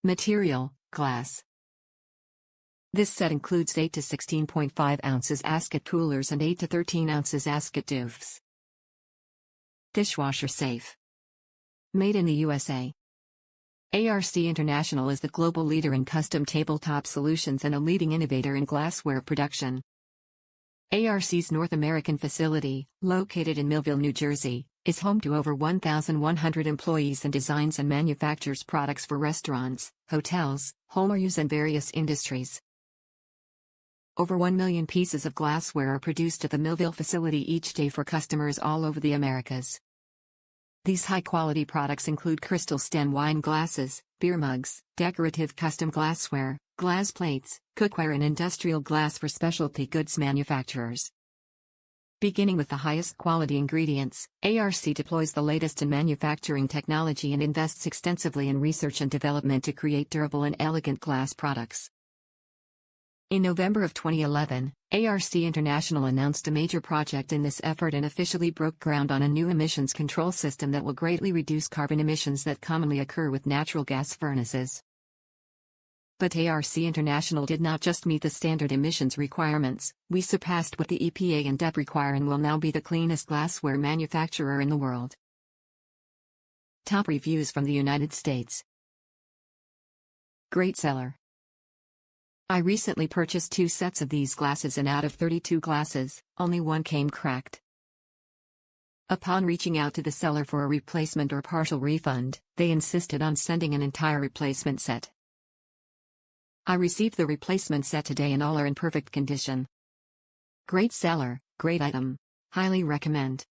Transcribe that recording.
Material, glass. This set includes 8 to 16.5 ounces Ascot coolers and 8 to 13 ounces Ascot DOFs. Dishwasher Safe. Made in the USA. ARC International is the global leader in custom tabletop solutions and a leading innovator in glassware production. ARC's North American facility, located in Millville, New Jersey, is home to over 1,100 employees and designs and manufactures products for restaurants, hotels, home use and various industries. Over 1 million pieces of glassware are produced at the Millville facility each day for customers all over the Americas. These high-quality products include crystal stem wine glasses, beer mugs, decorative custom glassware, glass plates, cookware and industrial glass for specialty goods manufacturers. Beginning with the highest quality ingredients, ARC deploys the latest in manufacturing technology and invests extensively in research and development to create durable and elegant glass products. In November of 2011, ARC International announced a major project in this effort and officially broke ground on a new emissions control system that will greatly reduce carbon emissions that commonly occur with natural gas furnaces. But ARC International did not just meet the standard emissions requirements, we surpassed what the EPA and DEP require and will now be the cleanest glassware manufacturer in the world. Top reviews from the United States. Great seller. I recently purchased 2 sets of these glasses and out of 32 glasses, only one came cracked. Upon reaching out to the seller for a replacement or partial refund, they insisted on sending an entire replacement set. I received the replacement set today and all are in perfect condition. Great seller, great item. Highly recommend.